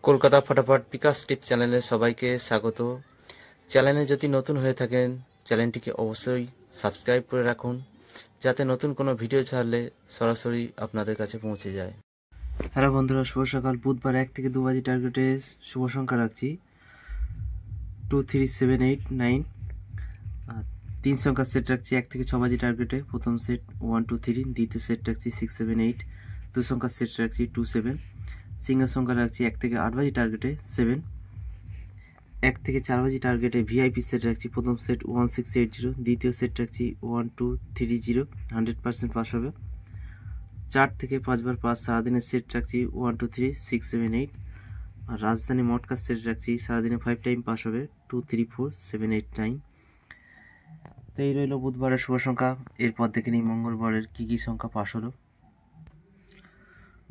কলকাতা ফটাফট বিকাশ টিপ চ্যানেলে সবাইকে স্বাগত। চ্যানেলে যদি নতুন হয়ে থাকেন চ্যানেলটিকে অবশ্যই সাবস্ক্রাইব করে রাখুন, যাতে নতুন কোনো ভিডিও ছাড়লে সরাসরি আপনাদের কাছে পৌঁছে যায়। হ্যালো বন্ধুরা, শুভ সকাল। বুধবার 1 থেকে 2 বাজে টার্গেটে শুভ সংখ্যা রাখছি 2, 3, 7, 8, 9। আর 3 সংখ্যার সেট রাখছি 1 থেকে 6 বাজে টার্গেটে। প্রথম সেট 1, 2, 3। দ্বিতীয় সেট রাখছি 6, 7, 8। 2 সংখ্যার সেট রাখছি 2, 7। সিঙ্গেল সংখ্যা রাখছি 1 থেকে 8 বাজে টার্গেটে 7। 1 থেকে 4 বাজে টার্গেটে ভিআইপি সেট রাখছি। প্রথম সেট 1, 6, 8, 0। দ্বিতীয় সেট রাখছি 1, 2, 3, 0। 100% পাস হবে। 4 থেকে 5 বার পাস। সারাদিনের সেট রাখছি 1, 2, 3, 6, 7, 8। আর রাজধানী মটকা সেট রাখছি সারাদিনে 5 টাইম পাস হবে 2, 3, 4, 7, 8, 9। তো এই রইল বুধবারের শুভ সংখ্যা। এরপর দেখে নিই মঙ্গলবারের কী কী সংখ্যা পাস হলো।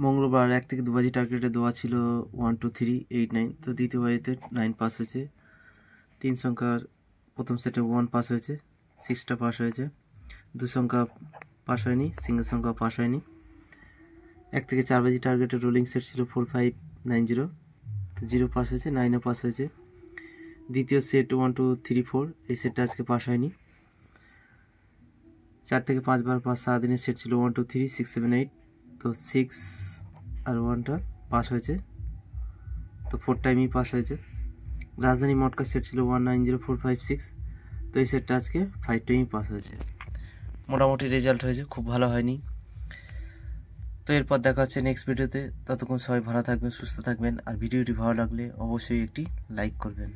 মঙ্গলবার 1 থেকে 2 বাজে টার্গেটে দেওয়া ছিল 1, 2, 3, 8, 9। তো দ্বিতীয় বাজিতে 9 পাস হয়েছে। 3 সংখ্যার প্রথম সেটে 1 পাস হয়েছে, 6টা পাস হয়েছে। 2 সংখ্যা পাস হয়নি, সিঙ্গেল সংখ্যা পাস হয়নি। 1 থেকে 4 বাজে টার্গেটে রোলিং সেট ছিল 4, 5, 9, 0। তো 0 পাস হয়েছে, 9ও পাস হয়েছে। দ্বিতীয় সেট 1, 2, 3, 4। এই সেটটা আজকে পাস হয়নি। 4 থেকে 5 বার পাস। সারাদিনের সেট ছিল 1, 2, 3, 6, 7, 8। তো 6 আর 1টা পাস হয়েছে, তো 4 টাইমই পাস হয়েছে। রাজধানী মটকা সেট ছিল 1, 9, 0, 4, 5, 6। তো এই সেটটা আজকে 5 টাইমই পাস হয়েছে। মোটামুটি রেজাল্ট হয়েছে, খুব ভালো হয়নি। তো এরপর দেখা হচ্ছে নেক্সট ভিডিওতে। ততক্ষণ সবাই ভালো থাকবেন, সুস্থ থাকবেন। আর ভিডিওটি ভালো লাগলে অবশ্যই একটি লাইক করবেন।